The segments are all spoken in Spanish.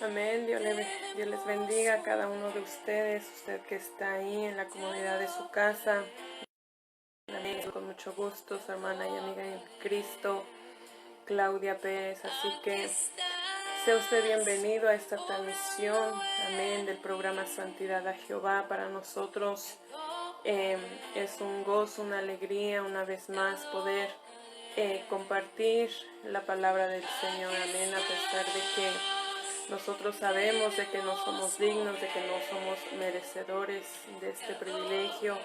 Amén. Dios les bendiga a cada uno de ustedes, usted que está ahí en la comodidad de su casa. Amén. Con mucho gusto, su hermana y amiga en Cristo, Claudia Pérez. Así que sea usted bienvenido a esta transmisión, amén, del programa Santidad a Jehová. Para nosotros es un gozo, una alegría, una vez más poder compartir la palabra del Señor, amén, a pesar de que nosotros sabemos de que no somos dignos, de que no somos merecedores de este privilegio.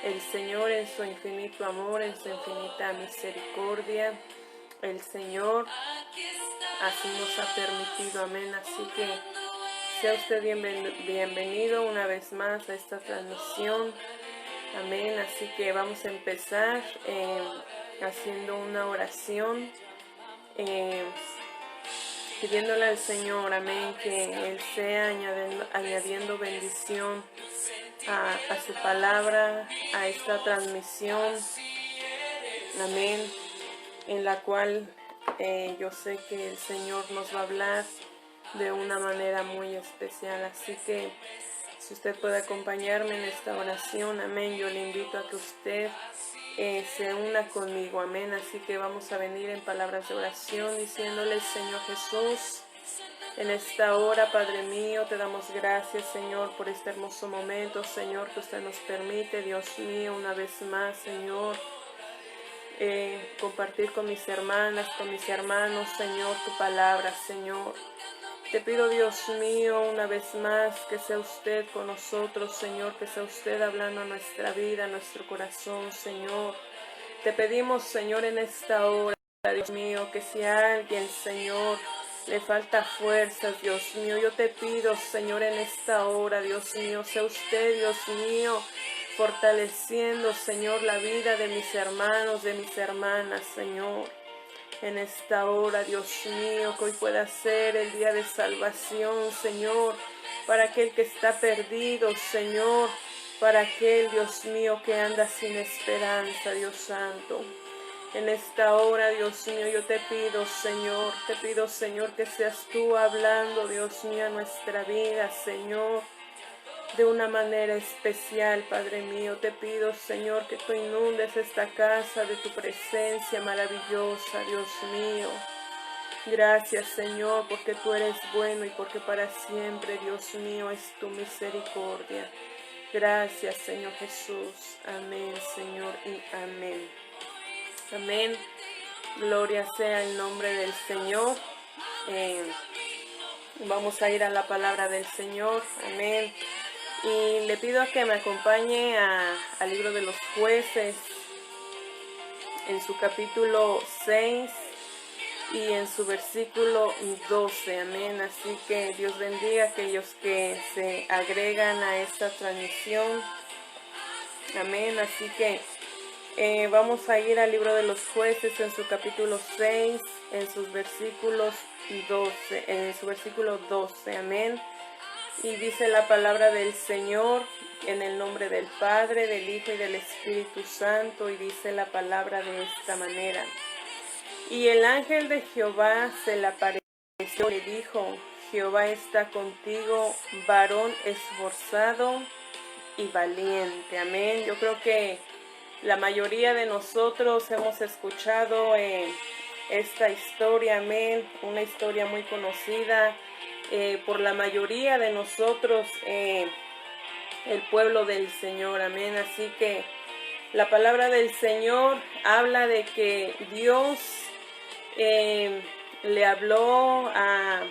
El Señor en su infinito amor, en su infinita misericordia, el Señor así nos ha permitido, amén. Así que sea usted bienvenido una vez más a esta transmisión, amén. Así que vamos a empezar haciendo una oración, pidiéndole al Señor, amén, que Él sea añadiendo bendición a su palabra, a esta transmisión, amén, en la cual yo sé que el Señor nos va a hablar de una manera muy especial. Así que si usted puede acompañarme en esta oración, amén, yo le invito a que usted se una conmigo, amén. Así que vamos a venir en palabras de oración diciéndole: Señor Jesús, en esta hora, Padre mío, te damos gracias, Señor, por este hermoso momento, Señor, que usted nos permite, Dios mío, una vez más, Señor, compartir con mis hermanas, con mis hermanos, Señor, tu palabra, Señor. Te pido, Dios mío, una vez más, que sea usted con nosotros, Señor, que sea usted hablando a nuestra vida, a nuestro corazón, Señor. Te pedimos, Señor, en esta hora, Dios mío, que si a alguien, Señor, le falta fuerzas, Dios mío, yo te pido, Señor, en esta hora, Dios mío, sea usted, Dios mío, fortaleciendo, Señor, la vida de mis hermanos, de mis hermanas, Señor. En esta hora, Dios mío, que hoy pueda ser el día de salvación, Señor, para aquel que está perdido, Señor, para aquel, Dios mío, que anda sin esperanza, Dios Santo. En esta hora, Dios mío, yo te pido, Señor, que seas tú hablando, Dios mío, a nuestra vida, Señor, de una manera especial, Padre mío. Te pido, Señor, que tú inundes esta casa de tu presencia maravillosa, Dios mío. Gracias, Señor, porque tú eres bueno y porque para siempre, Dios mío, es tu misericordia. Gracias, Señor Jesús. Amén, Señor, y amén. Amén. Gloria sea el nombre del Señor. Vamos a ir a la palabra del Señor. Amén. Y le pido a que me acompañe al libro de los Jueces, en su capítulo 6 y en su versículo 12. Amén. Así que Dios bendiga a aquellos que se agregan a esta transmisión. Amén. Así que vamos a ir al libro de los Jueces en su capítulo 6, en sus versículos 12, en su versículo 12. Amén. Y dice la palabra del Señor en el nombre del Padre, del Hijo y del Espíritu Santo, y dice la palabra de esta manera. Y el ángel de Jehová se le apareció y le dijo: Jehová está contigo, varón esforzado y valiente. Amén. Yo creo que la mayoría de nosotros hemos escuchado esta historia, amén, una historia muy conocida por la mayoría de nosotros, el pueblo del Señor, amén. Así que la palabra del Señor habla de que Dios le habló a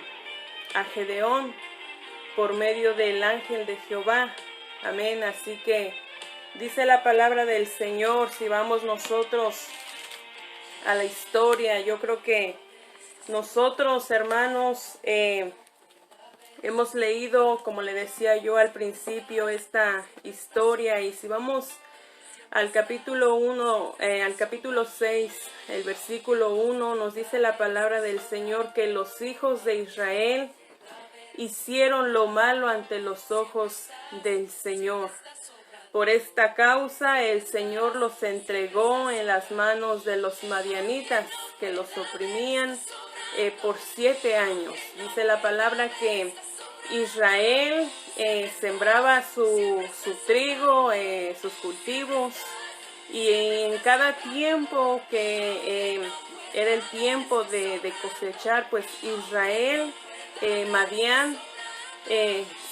Gedeón por medio del ángel de Jehová, amén. Así que dice la palabra del Señor, si vamos nosotros a la historia, yo creo que nosotros, hermanos, hemos leído, como le decía yo al principio, esta historia, y si vamos al capítulo 1, al capítulo 6, el versículo 1, nos dice la palabra del Señor que los hijos de Israel hicieron lo malo ante los ojos del Señor. Por esta causa el Señor los entregó en las manos de los madianitas, que los oprimían por 7 años. Dice la palabra que Israel sembraba su trigo, sus cultivos, y en cada tiempo que era el tiempo de cosechar, pues Israel, Madián,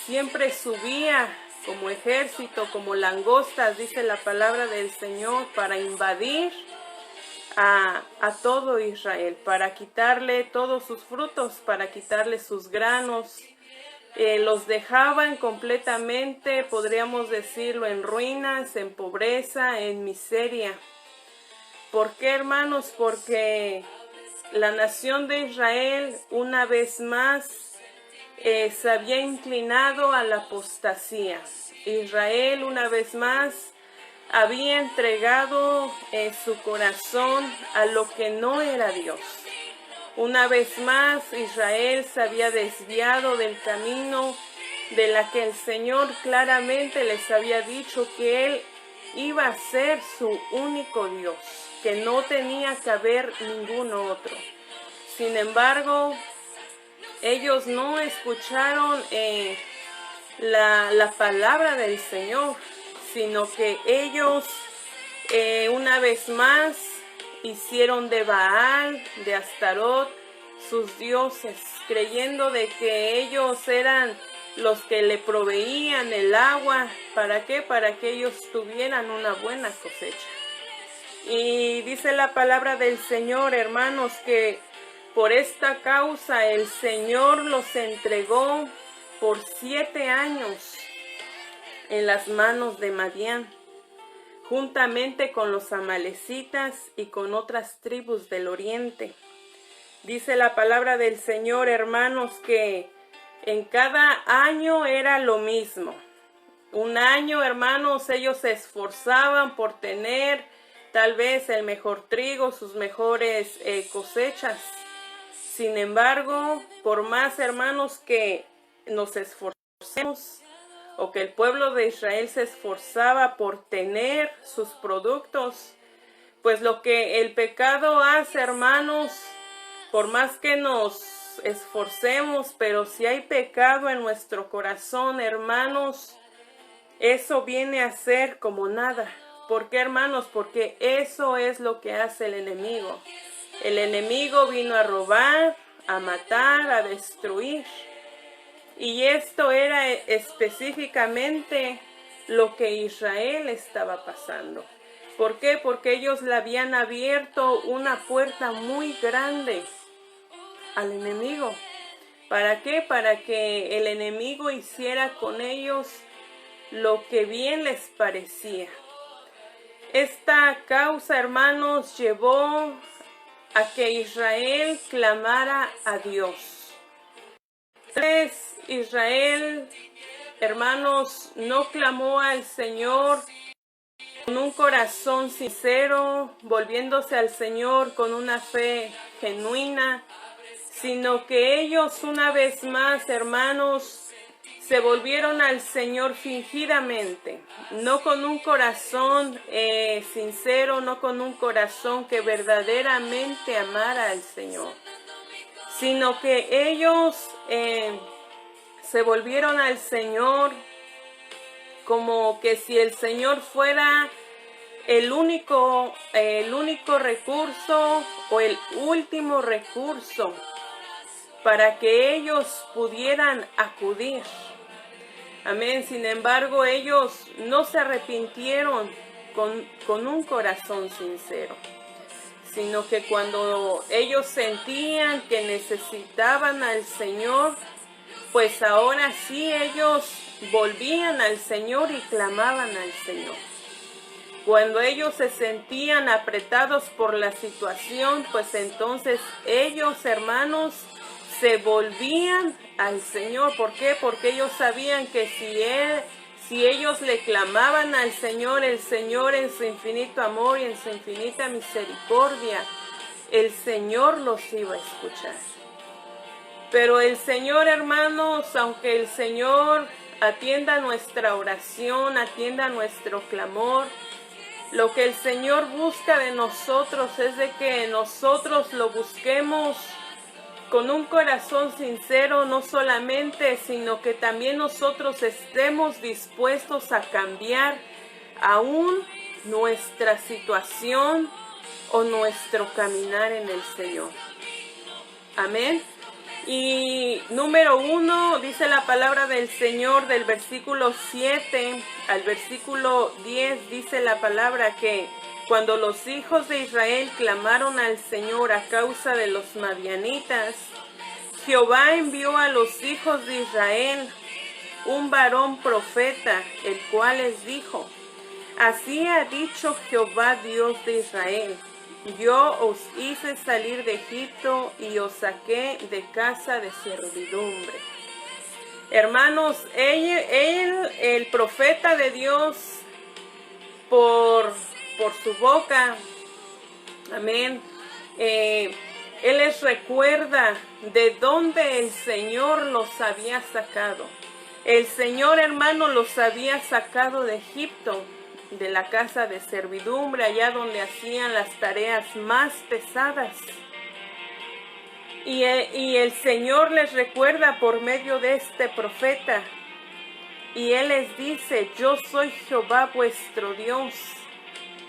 siempre subía como ejército, como langostas, dice la palabra del Señor, para invadir a todo Israel, para quitarle todos sus frutos, para quitarle sus granos. Los dejaban completamente, podríamos decirlo, en ruinas, en pobreza, en miseria. ¿Por qué, hermanos? Porque la nación de Israel una vez más se había inclinado a la apostasía. Israel una vez más había entregado su corazón a lo que no era Dios. Una vez más Israel se había desviado del camino de la que el Señor claramente les había dicho que Él iba a ser su único Dios, que no tenía que haber ningún otro. Sin embargo, ellos no escucharon la palabra del Señor, sino que ellos una vez más hicieron de Baal, de Astarot, sus dioses, creyendo de que ellos eran los que le proveían el agua. ¿Para qué? Para que ellos tuvieran una buena cosecha. Y dice la palabra del Señor, hermanos, que por esta causa el Señor los entregó por 7 años en las manos de Madián, juntamente con los amalecitas y con otras tribus del oriente. Dice la palabra del Señor, hermanos, que en cada año era lo mismo. Un año, hermanos, ellos se esforzaban por tener tal vez el mejor trigo, sus mejores cosechas. Sin embargo, por más, hermanos, que nos esforcemos, o que el pueblo de Israel se esforzaba por tener sus productos, pues lo que el pecado hace, hermanos, por más que nos esforcemos, pero si hay pecado en nuestro corazón, hermanos, eso viene a ser como nada. ¿Por qué, hermanos? Porque eso es lo que hace el enemigo. El enemigo vino a robar, a matar, a destruir. Y esto era específicamente lo que Israel estaba pasando. ¿Por qué? Porque ellos le habían abierto una puerta muy grande al enemigo. ¿Para qué? Para que el enemigo hiciera con ellos lo que bien les parecía. Esta causa, hermanos, llevó a que Israel clamara a Dios. Israel, hermanos, no clamó al Señor con un corazón sincero, volviéndose al Señor con una fe genuina, sino que ellos una vez más, hermanos, se volvieron al Señor fingidamente, no con un corazón sincero, no con un corazón que verdaderamente amara al Señor, sino que ellos se volvieron al Señor como que si el Señor fuera el único recurso o el último recurso para que ellos pudieran acudir. Amén. Sin embargo, ellos no se arrepintieron con un corazón sincero, sino que cuando ellos sentían que necesitaban al Señor, pues ahora sí ellos volvían al Señor y clamaban al Señor. Cuando ellos se sentían apretados por la situación, pues entonces ellos, hermanos, se volvían al Señor. ¿Por qué? Porque ellos sabían que si ellos le clamaban al Señor, el Señor en su infinito amor y en su infinita misericordia, el Señor los iba a escuchar. Pero el Señor, hermanos, aunque el Señor atienda nuestra oración, atienda nuestro clamor, lo que el Señor busca de nosotros es de que nosotros lo busquemos con un corazón sincero, no solamente, sino que también nosotros estemos dispuestos a cambiar aún nuestra situación o nuestro caminar en el Señor. Amén. Y número 1, dice la palabra del Señor del versículo 7 al versículo 10, dice la palabra que cuando los hijos de Israel clamaron al Señor a causa de los madianitas, Jehová envió a los hijos de Israel un varón profeta, el cual les dijo: así ha dicho Jehová Dios de Israel: yo os hice salir de Egipto y os saqué de casa de servidumbre. Hermanos, el profeta de Dios, por su boca, amén, él les recuerda de dónde el Señor los había sacado. El Señor, hermano, los había sacado de Egipto, de la casa de servidumbre, allá donde hacían las tareas más pesadas. Y el Señor les recuerda por medio de este profeta. Y Él les dice: yo soy Jehová vuestro Dios.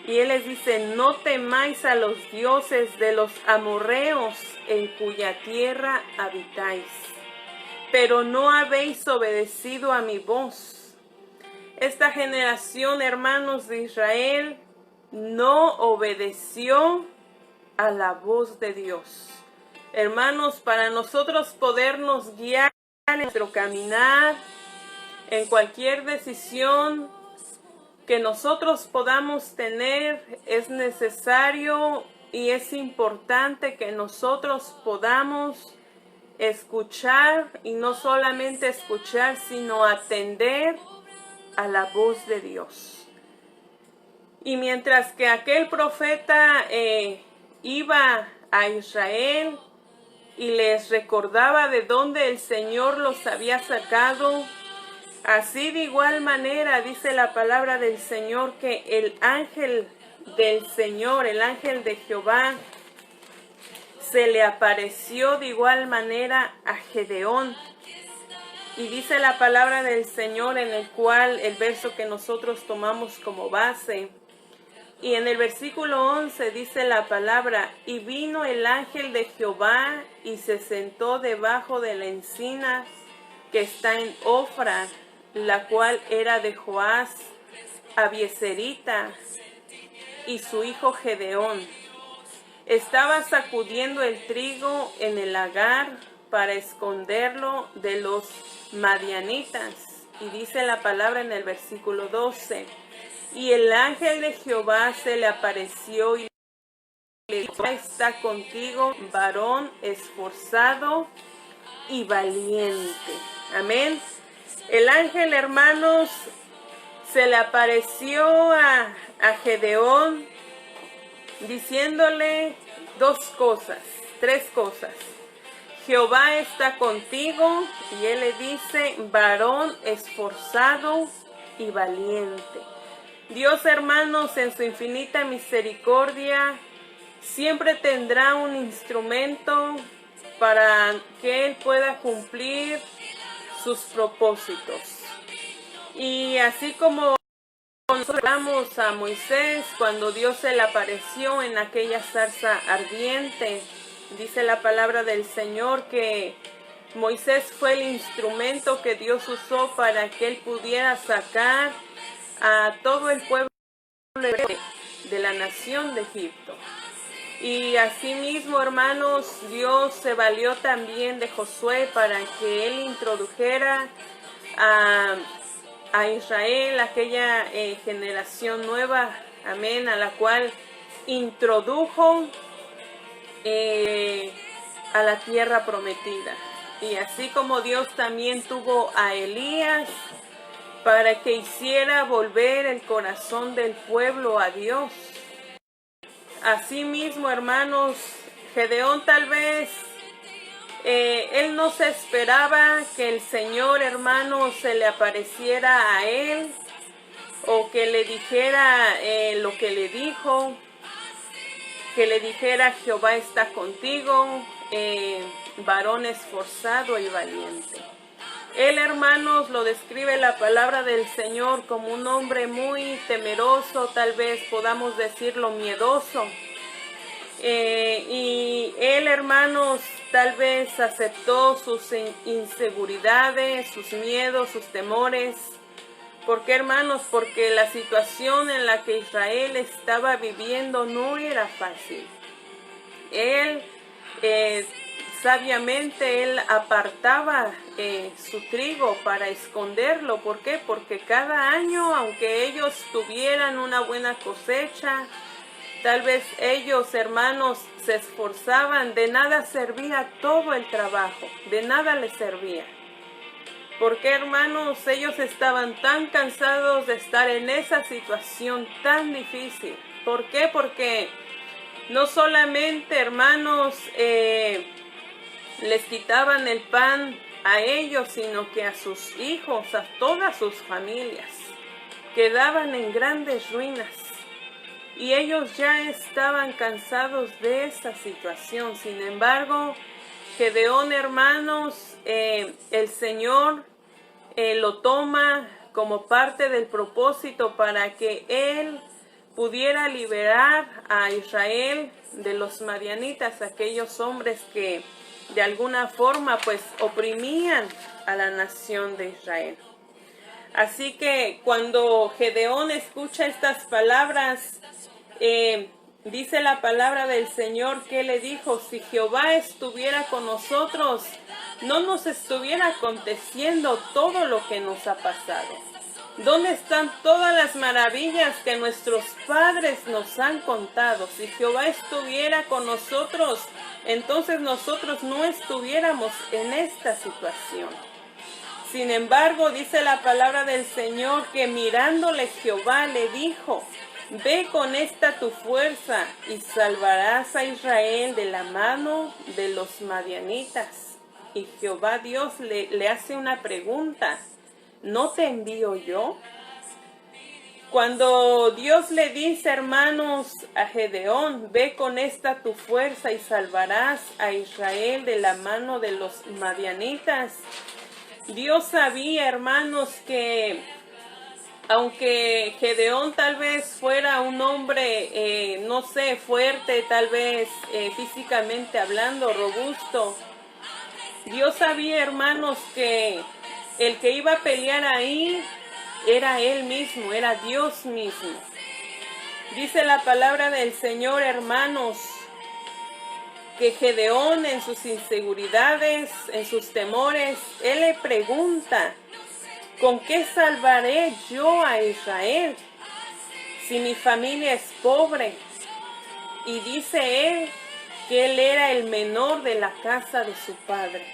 Y Él les dice: no temáis a los dioses de los amorreos en cuya tierra habitáis, pero no habéis obedecido a mi voz. Esta generación, hermanos de Israel, no obedeció a la voz de Dios. Hermanos, para nosotros podernos guiar en nuestro caminar, en cualquier decisión que nosotros podamos tener, es necesario y es importante que nosotros podamos escuchar, y no solamente escuchar, sino atender a la voz de Dios. Y mientras que aquel profeta iba a Israel y les recordaba de dónde el Señor los había sacado, así de igual manera dice la palabra del Señor que el ángel del Señor, el ángel de Jehová, se le apareció de igual manera a Gedeón. Y dice la palabra del Señor, en el cual el verso que nosotros tomamos como base, y en el versículo 11 dice la palabra: y vino el ángel de Jehová y se sentó debajo de la encina que está en Ofra, la cual era de Joás Abieserita, y su hijo Gedeón estaba sacudiendo el trigo en el lagar para esconderlo de los madianitas. Y dice la palabra en el versículo 12: y el ángel de Jehová se le apareció y le dijo: está contigo, varón esforzado y valiente. Amén. El ángel, hermanos, se le apareció a Gedeón diciéndole tres cosas. Jehová está contigo, y él le dice: varón esforzado y valiente. Dios, hermanos, en su infinita misericordia, siempre tendrá un instrumento para que Él pueda cumplir sus propósitos. Y así como nosotros hablamos a Moisés cuando Dios se le apareció en aquella zarza ardiente, dice la palabra del Señor que Moisés fue el instrumento que Dios usó para que él pudiera sacar a todo el pueblo de la nación de Egipto. Y asimismo, hermanos, Dios se valió también de Josué para que él introdujera a Israel, aquella generación nueva, amén, a la cual introdujo a la tierra prometida. Y así como Dios también tuvo a Elías para que hiciera volver el corazón del pueblo a Dios. Asimismo, hermanos, Gedeón tal vez, él no se esperaba que el Señor, hermano, se le apareciera a él o que le dijera lo que le dijo, que le dijera: Jehová está contigo. varón esforzado y valiente. Él, hermanos, lo describe la palabra del Señor como un hombre muy temeroso, tal vez podamos decirlo miedoso. Y él, hermanos, tal vez aceptó sus inseguridades, sus miedos, sus temores. ¿Por qué, hermanos? Porque la situación en la que Israel estaba viviendo no era fácil. Él, sabiamente, él apartaba su trigo para esconderlo. ¿Por qué? Porque cada año, aunque ellos tuvieran una buena cosecha, tal vez ellos, hermanos, se esforzaban, de nada servía todo el trabajo, de nada les servía. ¿Por qué, hermanos? Ellos estaban tan cansados de estar en esa situación tan difícil. ¿Por qué? Porque no solamente, hermanos, les quitaban el pan a ellos, sino que a sus hijos, a todas sus familias, quedaban en grandes ruinas. Y ellos ya estaban cansados de esa situación. Sin embargo, Gedeón, hermanos, el Señor lo toma como parte del propósito para que él pudiera liberar a Israel de los madianitas, aquellos hombres que de alguna forma pues oprimían a la nación de Israel. Así que cuando Gedeón escucha estas palabras, dice la palabra del Señor que le dijo: si Jehová estuviera con nosotros, no nos estuviera aconteciendo todo lo que nos ha pasado. ¿Dónde están todas las maravillas que nuestros padres nos han contado? Si Jehová estuviera con nosotros, entonces nosotros no estuviéramos en esta situación. Sin embargo, dice la palabra del Señor que mirándole Jehová le dijo: ve con esta tu fuerza y salvarás a Israel de la mano de los madianitas. Y Jehová Dios le hace una pregunta: ¿no te envío yo? Cuando Dios le dice, hermanos, a Gedeón: ve con esta tu fuerza y salvarás a Israel de la mano de los madianitas, Dios sabía, hermanos, que aunque Gedeón tal vez fuera un hombre, no sé, fuerte, tal vez físicamente hablando, robusto, Dios sabía, hermanos, que el que iba a pelear ahí era Él mismo, era Dios mismo. Dice la palabra del Señor, hermanos, que Gedeón en sus inseguridades, en sus temores, él le pregunta: ¿con qué salvaré yo a Israel si mi familia es pobre? Y dice él que él era el menor de la casa de su padre.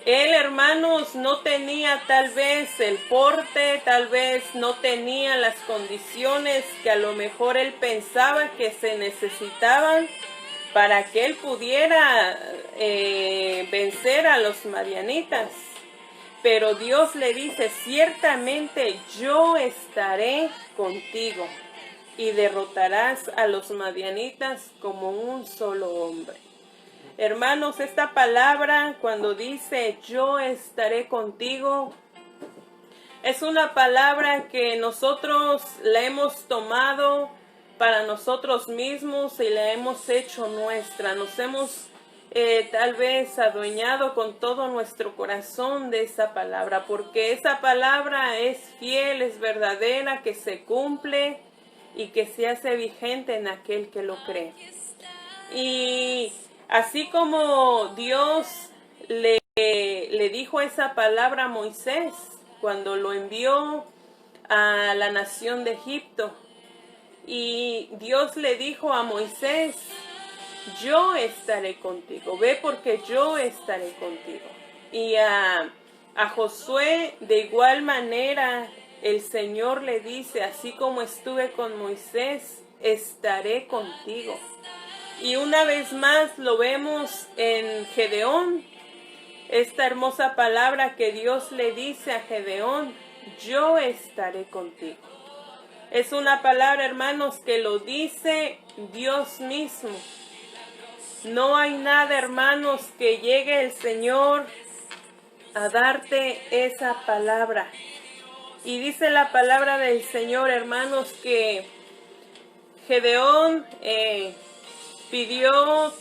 Él, hermanos, no tenía tal vez el porte, tal vez no tenía las condiciones que a lo mejor él pensaba que se necesitaban para que él pudiera vencer a los madianitas. Pero Dios le dice: ciertamente yo estaré contigo y derrotarás a los madianitas como un solo hombre. Hermanos, esta palabra, cuando dice yo estaré contigo, es una palabra que nosotros la hemos tomado para nosotros mismos y la hemos hecho nuestra. Nos hemos tal vez adueñado con todo nuestro corazón de esa palabra, porque esa palabra es fiel, es verdadera, que se cumple y que se hace vigente en aquel que lo cree. Y así como Dios le dijo esa palabra a Moisés cuando lo envió a la nación de Egipto, y Dios le dijo a Moisés: yo estaré contigo, ve porque yo estaré contigo. Y a Josué de igual manera el Señor le dice: así como estuve con Moisés, estaré contigo. Y una vez más lo vemos en Gedeón, esta hermosa palabra que Dios le dice a Gedeón: yo estaré contigo. Es una palabra, hermanos, que lo dice Dios mismo. No hay nada, hermanos, que llegue el Señor a darte esa palabra. Y dice la palabra del Señor, hermanos, que Gedeón pidió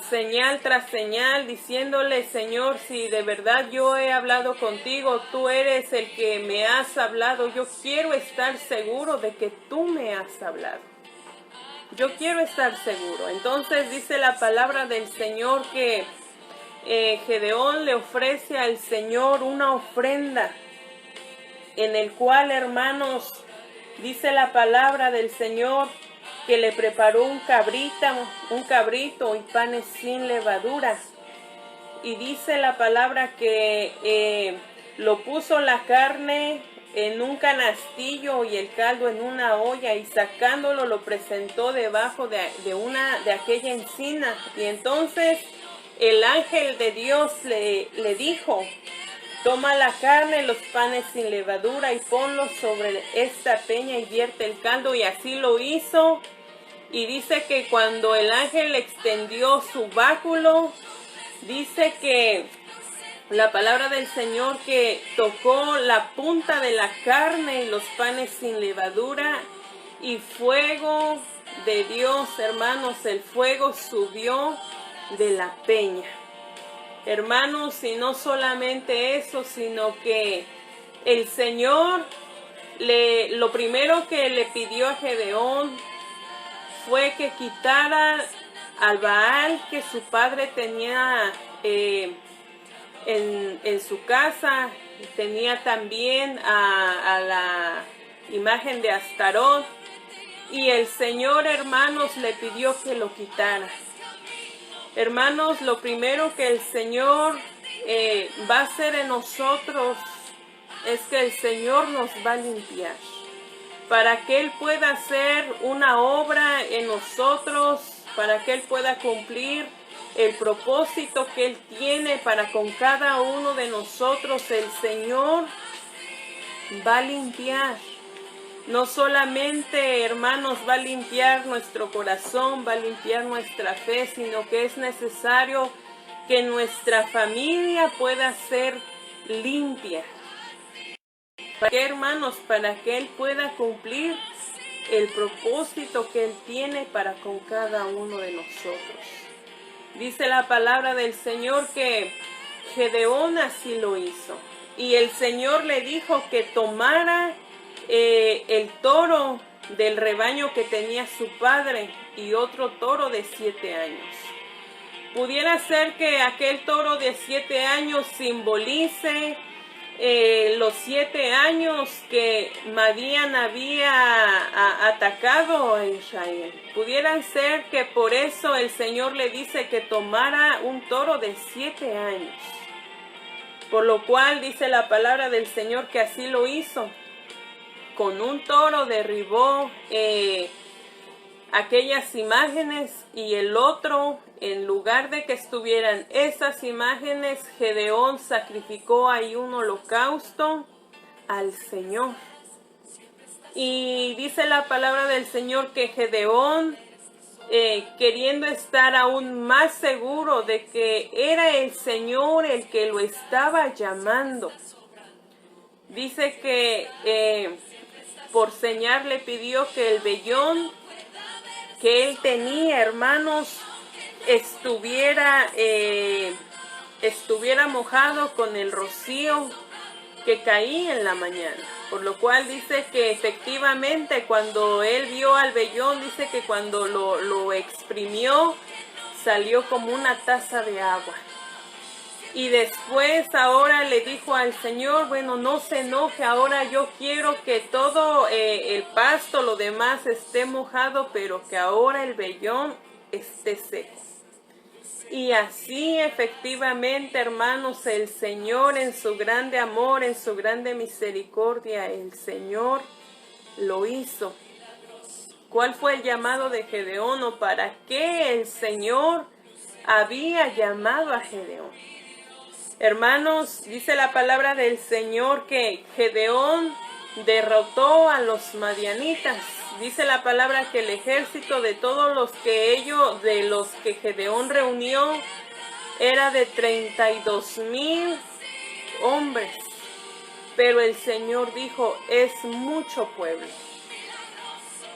señal tras señal, diciéndole: Señor, si de verdad yo he hablado contigo, tú eres el que me has hablado, yo quiero estar seguro de que tú me has hablado. Yo quiero estar seguro. Entonces dice la palabra del Señor que Gedeón le ofrece al Señor una ofrenda, en el cual, hermanos, dice la palabra del Señor que le preparó un cabrito y panes sin levadura. Y dice la palabra que lo puso la carne en un canastillo y el caldo en una olla, y sacándolo lo presentó debajo de aquella encina. Y entonces el ángel de Dios le dijo: toma la carne, los panes sin levadura, y ponlos sobre esta peña y vierte el caldo. Y así lo hizo. Y dice que cuando el ángel extendió su báculo, dice que la palabra del Señor que tocó la punta de la carne y los panes sin levadura, y fuego de Dios, hermanos, el fuego subió de la peña. Hermanos, y no solamente eso, sino que el Señor lo primero que le pidió a Gedeón fue que quitara al Baal que su padre tenía en su casa. Tenía también a la imagen de Astarot, y el Señor, hermanos, le pidió que lo quitara. Hermanos, lo primero que el Señor va a hacer en nosotros es que el Señor nos va a limpiar, para que Él pueda hacer una obra en nosotros, para que Él pueda cumplir el propósito que Él tiene para con cada uno de nosotros. El Señor va a limpiar. No solamente, hermanos, va a limpiar nuestro corazón, va a limpiar nuestra fe, sino que es necesario que nuestra familia pueda ser limpia. ¿Para qué, hermanos? Para que Él pueda cumplir el propósito que Él tiene para con cada uno de nosotros. Dice la palabra del Señor que Gedeón así lo hizo. Y el Señor le dijo que tomara el toro del rebaño que tenía su padre y otro toro de 7 años. Pudiera ser que aquel toro de 7 años simbolice los 7 años que Madián había atacado a Israel. Pudieran ser que por eso el Señor le dice que tomara un toro de 7 años. Por lo cual dice la palabra del Señor que así lo hizo. Con un toro derribó aquellas imágenes, y el otro, en lugar de que estuvieran esas imágenes, Gedeón sacrificó ahí un holocausto al Señor. Y dice la palabra del Señor que Gedeón, queriendo estar aún más seguro de que era el Señor el que lo estaba llamando, dice que por señal le pidió que el vellón que él tenía, hermanos, estuviera mojado con el rocío que caía en la mañana. Por lo cual dice que efectivamente cuando él vio al vellón, dice que cuando lo exprimió, salió como una taza de agua. Y después ahora le dijo al Señor: bueno, no se enoje, ahora yo quiero que todo el pasto, lo demás esté mojado, pero que ahora el vellón esté seco. Y así efectivamente, hermanos, el Señor en su grande amor, en su grande misericordia, el Señor lo hizo. ¿Cuál fue el llamado de Gedeón, o para qué el Señor había llamado a Gedeón? Hermanos, dice la palabra del Señor que Gedeón derrotó a los madianitas. Dice la palabra que el ejército de todos los que Gedeón reunió era de 32,000 hombres. Pero el Señor dijo, es mucho pueblo.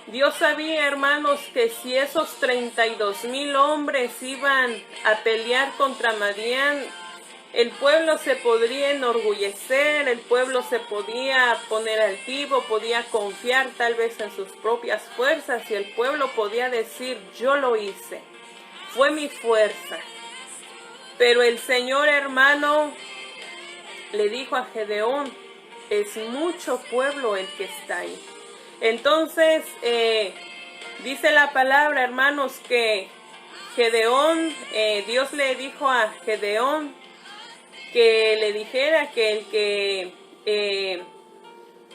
Dios sabía, hermanos, que si esos 32,000 hombres iban a pelear contra Madián, el pueblo se podría enorgullecer, el pueblo se podía poner altivo, podía confiar tal vez en sus propias fuerzas y el pueblo podía decir, yo lo hice, fue mi fuerza. Pero el Señor, hermano, le dijo a Gedeón, es mucho pueblo el que está ahí. Entonces, dice la palabra, hermanos, que Gedeón, Dios le dijo a Gedeón que le dijera que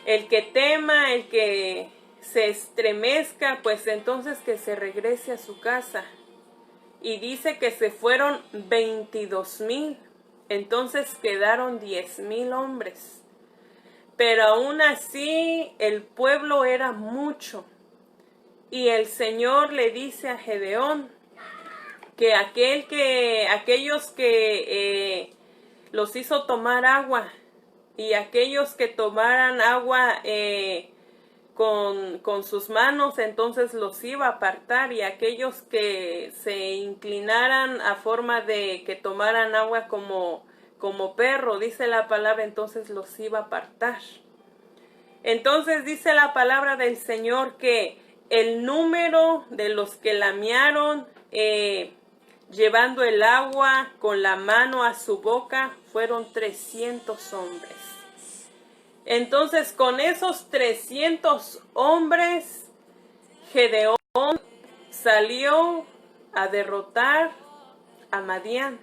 el que tema, el que se estremezca, pues entonces que se regrese a su casa. Y dice que se fueron 22,000, entonces quedaron 10,000 hombres. Pero aún así el pueblo era mucho. Y el Señor le dice a Gedeón que aquellos que los hizo tomar agua y aquellos que tomaran agua con sus manos, entonces los iba a apartar, y aquellos que se inclinaran a forma de que tomaran agua como perro, dice la palabra, entonces los iba a apartar. Entonces dice la palabra del Señor que el número de los que lamearon llevando el agua con la mano a su boca fueron 300 hombres. Entonces con esos 300 hombres Gedeón salió a derrotar a Madián.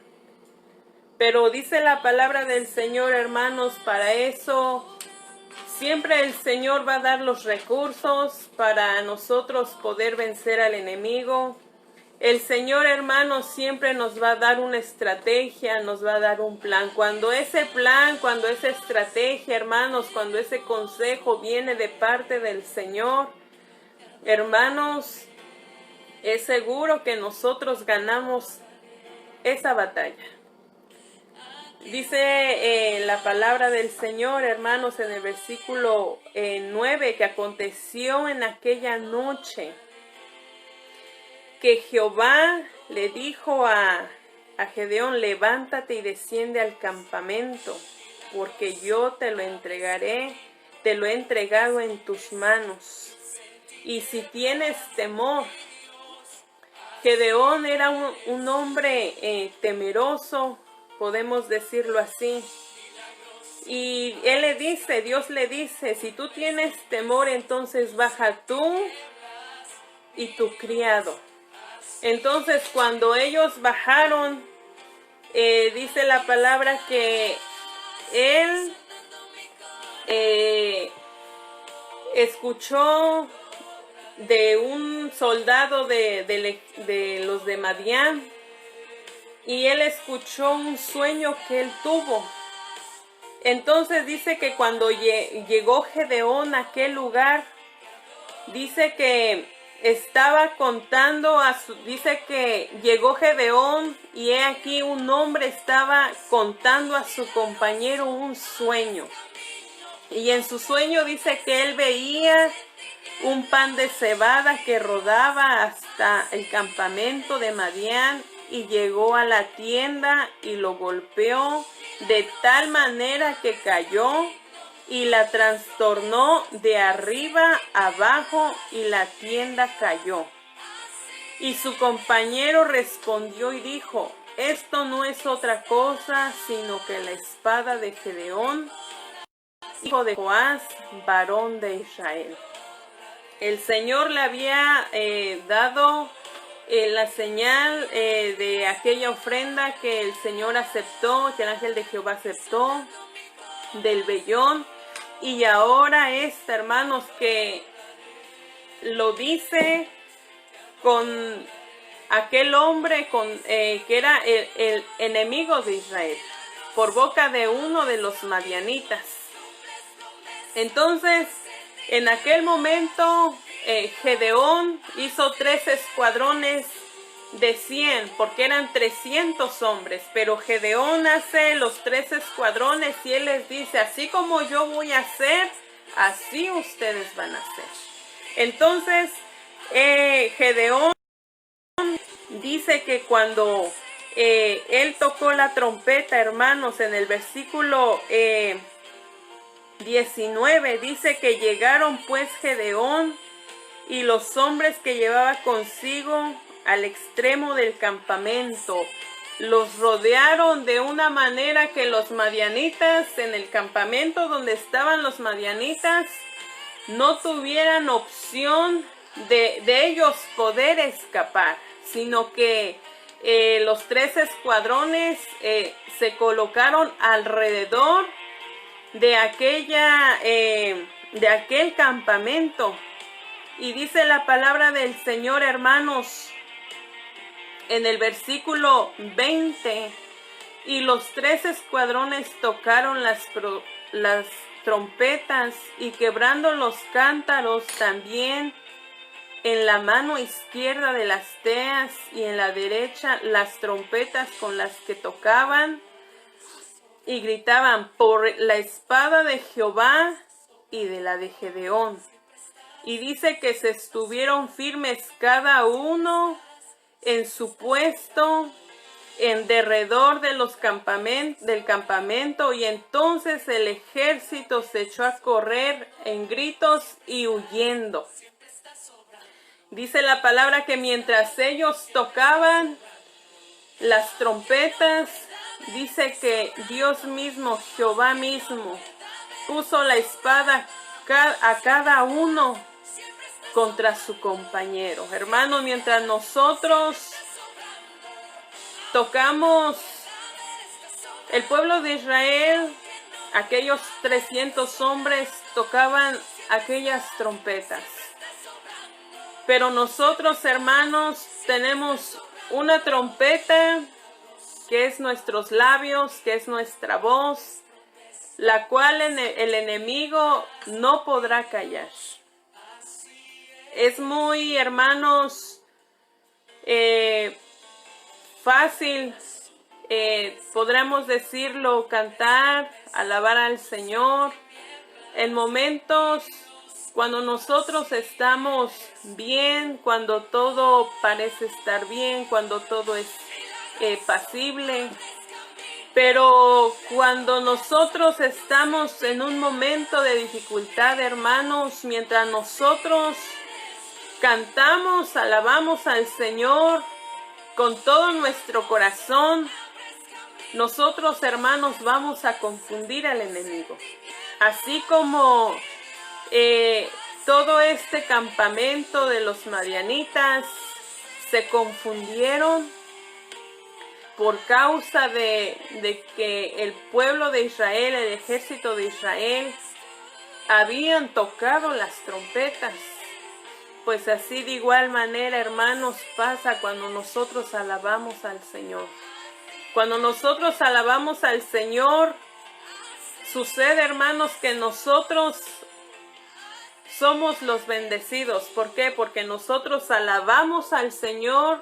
Pero dice la palabra del Señor, hermanos, para eso siempre el Señor va a dar los recursos para nosotros poder vencer al enemigo. El Señor, hermanos, siempre nos va a dar una estrategia, nos va a dar un plan. Cuando ese plan, cuando esa estrategia, hermanos, cuando ese consejo viene de parte del Señor, hermanos, es seguro que nosotros ganamos esa batalla. Dice la palabra del Señor, hermanos, en el versículo 9, que aconteció en aquella noche que Jehová le dijo a Gedeón, levántate y desciende al campamento, porque yo te lo entregaré, te lo he entregado en tus manos. Y si tienes temor, Gedeón era un hombre temeroso, podemos decirlo así. Y él le dice, Dios le dice, si tú tienes temor, entonces baja tú y tu criado. Entonces cuando ellos bajaron, dice la palabra que él escuchó de un soldado de los de Madián, y él escuchó un sueño que él tuvo. Entonces dice que cuando llegó Gedeón a aquel lugar, dice que estaba contando dice que llegó Gedeón y he aquí un hombre estaba contando a su compañero un sueño. Y en su sueño dice que él veía un pan de cebada que rodaba hasta el campamento de Madián, y llegó a la tienda y lo golpeó de tal manera que cayó y la trastornó de arriba abajo, y la tienda cayó. Y su compañero respondió y dijo, esto no es otra cosa sino que la espada de Gedeón, hijo de Joás, varón de Israel. El Señor le había dado la señal de aquella ofrenda que el Señor aceptó, que el ángel de Jehová aceptó, del vellón. Y ahora hermanos, que lo dice con aquel hombre que era el enemigo de Israel, por boca de uno de los madianitas. Entonces, en aquel momento, Gedeón hizo 3 escuadrones de 100, porque eran 300 hombres, pero Gedeón hace los 3 escuadrones y él les dice, así como yo voy a hacer, así ustedes van a hacer. Entonces, Gedeón dice que cuando él tocó la trompeta, hermanos, en el versículo 19, dice que llegaron pues Gedeón y los hombres que llevaba consigo al extremo del campamento. Los rodearon de una manera que los madianitas, en el campamento donde estaban los madianitas, no tuvieran opción de ellos poder escapar, sino que los 3 escuadrones se colocaron alrededor de aquel campamento. Y dice la palabra del Señor, hermanos, en el versículo 20, y los 3 escuadrones tocaron las trompetas y quebrando los cántaros también en la mano izquierda de las teas y en la derecha las trompetas con las que tocaban y gritaban por la espada de Jehová y de la de Gedeón. Y dice que se estuvieron firmes cada uno en su puesto en derredor de del campamento, y entonces el ejército se echó a correr en gritos y huyendo. Dice la palabra que mientras ellos tocaban las trompetas, dice que Dios mismo, Jehová mismo, puso la espada a cada uno contra su compañero. Hermanos, mientras nosotros tocamos, el pueblo de Israel, aquellos 300 hombres tocaban aquellas trompetas. Pero nosotros, hermanos, tenemos una trompeta que es nuestros labios, que es nuestra voz, la cual el enemigo no podrá callar. Es muy, hermanos, fácil, podremos decirlo, cantar, alabar al Señor en momentos cuando nosotros estamos bien, cuando todo parece estar bien, cuando todo es pasible. Pero cuando nosotros estamos en un momento de dificultad, hermanos, mientras nosotros cantamos, alabamos al Señor con todo nuestro corazón, nosotros, hermanos, vamos a confundir al enemigo. Así como todo este campamento de los madianitas se confundieron por causa de que el pueblo de Israel, el ejército de Israel, habían tocado las trompetas. Pues así de igual manera, hermanos, pasa cuando nosotros alabamos al Señor. Cuando nosotros alabamos al Señor, sucede, hermanos, que nosotros somos los bendecidos. ¿Por qué? Porque nosotros alabamos al Señor,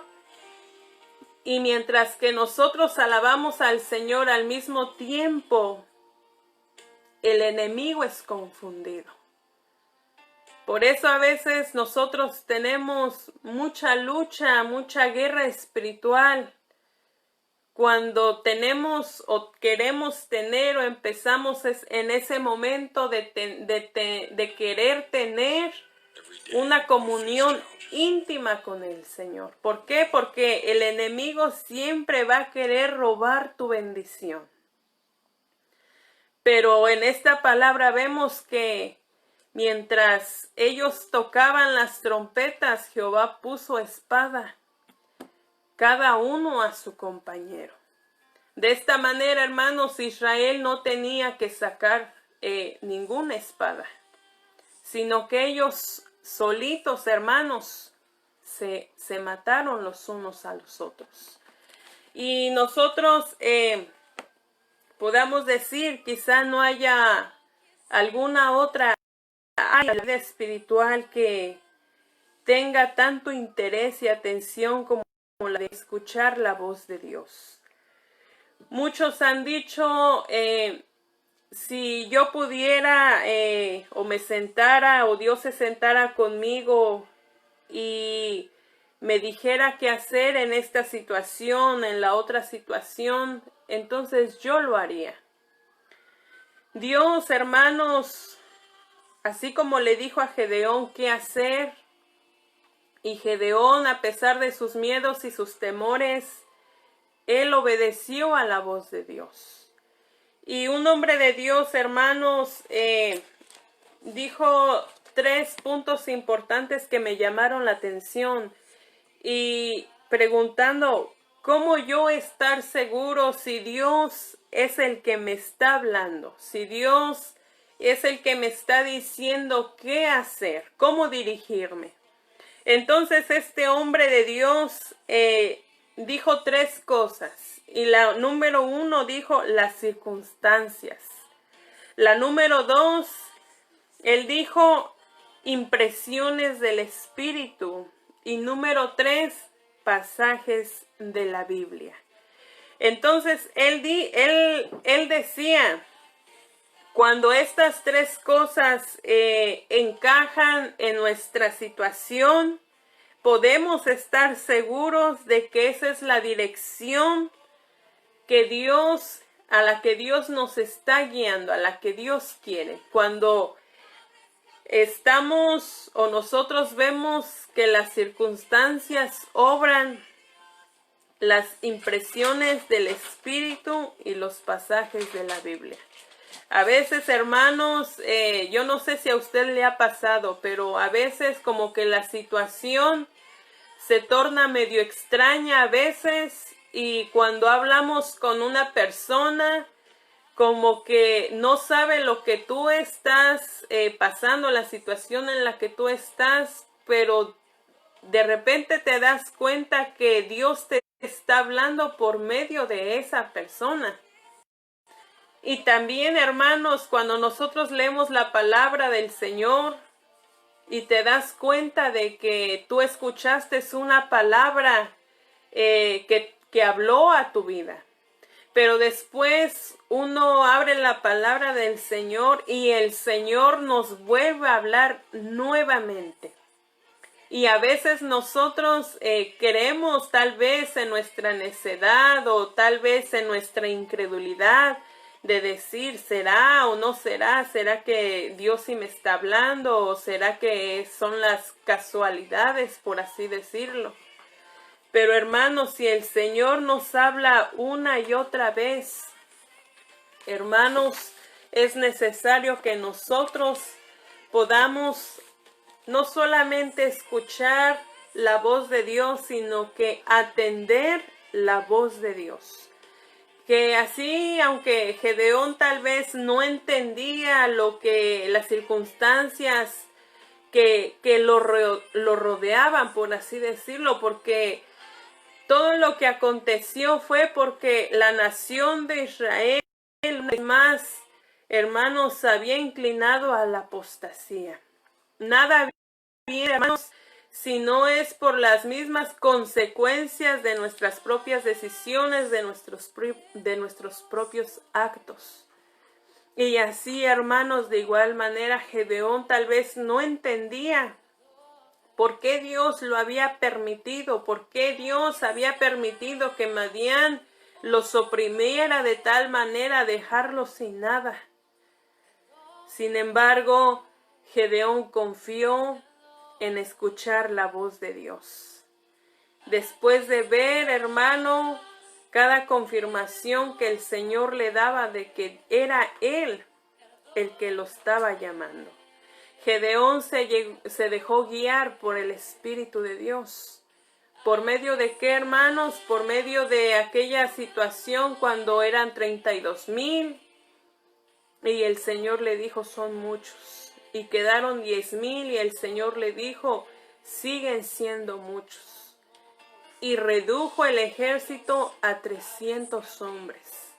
y mientras que nosotros alabamos al Señor, al mismo tiempo el enemigo es confundido. Por eso a veces nosotros tenemos mucha lucha, mucha guerra espiritual. Cuando tenemos o queremos tener o empezamos en ese momento de querer tener una comunión íntima con el Señor. ¿Por qué? Porque el enemigo siempre va a querer robar tu bendición. Pero en esta palabra vemos que mientras ellos tocaban las trompetas, Jehová puso espada, cada uno a su compañero. De esta manera, hermanos, Israel no tenía que sacar ninguna espada, sino que ellos solitos, hermanos, se mataron los unos a los otros. Y nosotros podamos decir, quizá no haya alguna otra área de la vida espiritual que tenga tanto interés y atención como la de escuchar la voz de Dios. Muchos han dicho, si yo pudiera o me sentara o Dios se sentara conmigo y me dijera qué hacer en esta situación, en la otra situación, entonces yo lo haría. Dios, hermanos, así como le dijo a Gedeón qué hacer, y Gedeón, a pesar de sus miedos y sus temores, él obedeció a la voz de Dios. Y un hombre de Dios, hermanos, dijo 3 puntos importantes que me llamaron la atención. Y preguntando, ¿cómo yo estar seguro si Dios es el que me está hablando? Si Dios es el que me está diciendo qué hacer, cómo dirigirme. Entonces este hombre de Dios dijo 3 cosas. Y la número 1 dijo las circunstancias. La número 2, él dijo impresiones del Espíritu. Y número 3, pasajes de la Biblia. Entonces él decía, cuando estas 3 cosas encajan en nuestra situación, podemos estar seguros de que esa es la dirección a la que Dios nos está guiando, a la que Dios quiere. Cuando estamos o nosotros vemos que las circunstancias obran, las impresiones del Espíritu y los pasajes de la Biblia. A veces, hermanos, yo no sé si a usted le ha pasado, pero a veces como que la situación se torna medio extraña a veces, y cuando hablamos con una persona, como que no sabe lo que tú estás pasando, la situación en la que tú estás, pero de repente te das cuenta que Dios te está hablando por medio de esa persona. Y también, hermanos, cuando nosotros leemos la palabra del Señor y te das cuenta de que tú escuchaste una palabra que habló a tu vida. Pero después uno abre la palabra del Señor y el Señor nos vuelve a hablar nuevamente. Y a veces nosotros queremos, tal vez en nuestra necedad o tal vez en nuestra incredulidad, de decir, ¿será o no será? ¿Será que Dios sí me está hablando? ¿O será que son las casualidades, por así decirlo? Pero hermanos, si el Señor nos habla una y otra vez, hermanos, es necesario que nosotros podamos no solamente escuchar la voz de Dios, sino que atender la voz de Dios. Que así, aunque Gedeón tal vez no entendía las circunstancias que lo rodeaban, por así decirlo, porque todo lo que aconteció fue porque la nación de Israel, una vez más, hermanos, se había inclinado a la apostasía. Nada bien, hermanos, si no es por las mismas consecuencias de nuestras propias decisiones, de nuestros propios actos. Y así, hermanos, de igual manera, Gedeón tal vez no entendía por qué Dios lo había permitido, por qué Dios había permitido que Madián los oprimiera de tal manera a dejarlos sin nada. Sin embargo, Gedeón confió en escuchar la voz de Dios. Después de ver, hermano, cada confirmación que el Señor le daba de que era Él el que lo estaba llamando, Gedeón se dejó guiar por el Espíritu de Dios. ¿Por medio de qué, hermanos? Por medio de aquella situación cuando eran 32,000 y el Señor le dijo, son muchos. Y quedaron 10,000 y el Señor le dijo, siguen siendo muchos. Y redujo el ejército a 300 hombres.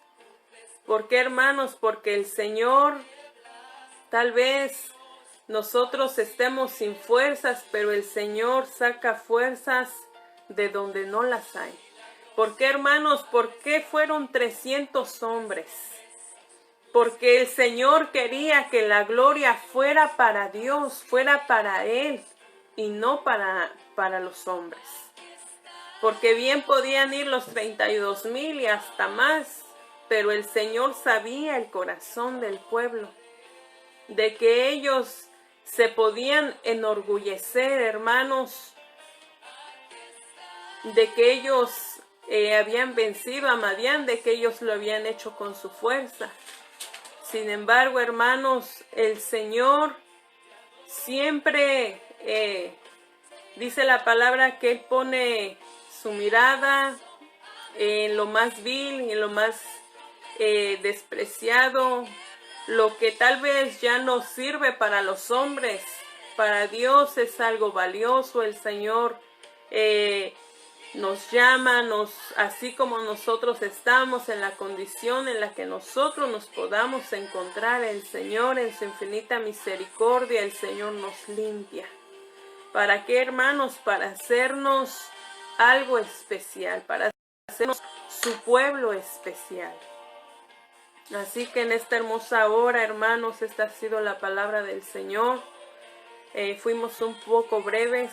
¿Por qué, hermanos? Porque el Señor Tal vez nosotros estemos sin fuerzas, pero el Señor saca fuerzas de donde no las hay. ¿Por qué, hermanos? ¿Por qué fueron 300 hombres? Porque el Señor quería que la gloria fuera para Dios, fuera para Él y no para los hombres. Porque bien podían ir los 32,000 y hasta más, pero el Señor sabía el corazón del pueblo, de que ellos se podían enorgullecer, hermanos, de que ellos habían vencido a Madián, de que ellos lo habían hecho con su fuerza. Sin embargo, hermanos, el Señor siempre dice la palabra que Él pone su mirada en lo más vil, en lo más despreciado, lo que tal vez ya no sirve para los hombres. Para Dios es algo valioso. El Señor nos llama, así como nosotros estamos en la condición en la que nosotros nos podamos encontrar, el Señor en su infinita misericordia, el Señor nos limpia. ¿Para qué, hermanos? Para hacernos algo especial, para hacernos su pueblo especial. Así que en esta hermosa hora, hermanos, esta ha sido la palabra del Señor. Fuimos un poco breves.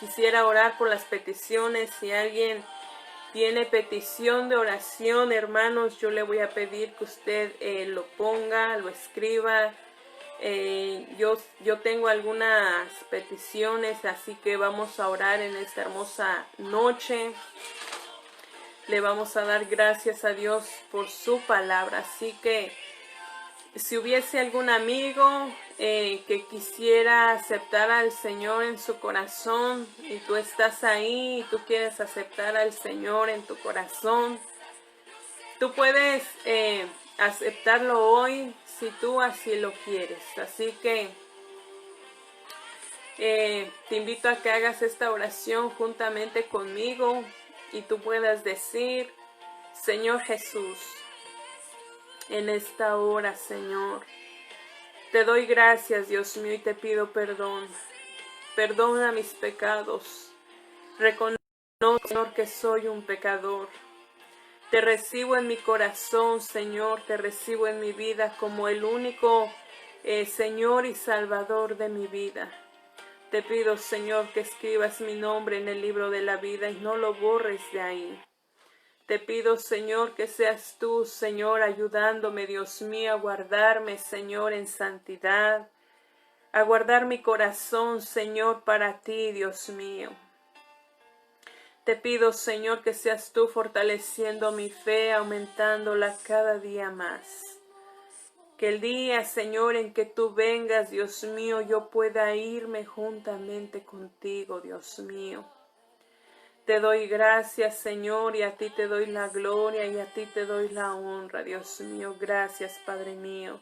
Quisiera orar por las peticiones. Si alguien tiene petición de oración, hermanos, yo le voy a pedir que usted lo ponga, lo escriba. Yo tengo algunas peticiones, así que vamos a orar en esta hermosa noche. Le vamos a dar gracias a Dios por su palabra. Así que si hubiese algún amigo que quisiera aceptar al Señor en su corazón y tú estás ahí y tú quieres aceptar al Señor en tu corazón, tú puedes aceptarlo hoy si tú así lo quieres. Así que te invito a que hagas esta oración juntamente conmigo y tú puedas decir: Señor Jesús, en esta hora, Señor, te doy gracias, Dios mío, y te pido perdón. Perdona mis pecados. Reconozco, Señor, que soy un pecador. Te recibo en mi corazón, Señor, te recibo en mi vida como el único Señor y Salvador de mi vida. Te pido, Señor, que escribas mi nombre en el libro de la vida y no lo borres de ahí. Te pido, Señor, que seas tú, Señor, ayudándome, Dios mío, a guardarme, Señor, en santidad, a guardar mi corazón, Señor, para ti, Dios mío. Te pido, Señor, que seas tú fortaleciendo mi fe, aumentándola cada día más. Que el día, Señor, en que tú vengas, Dios mío, yo pueda irme juntamente contigo, Dios mío. Te doy gracias, Señor, y a ti te doy la gloria y a ti te doy la honra, Dios mío. Gracias, Padre mío.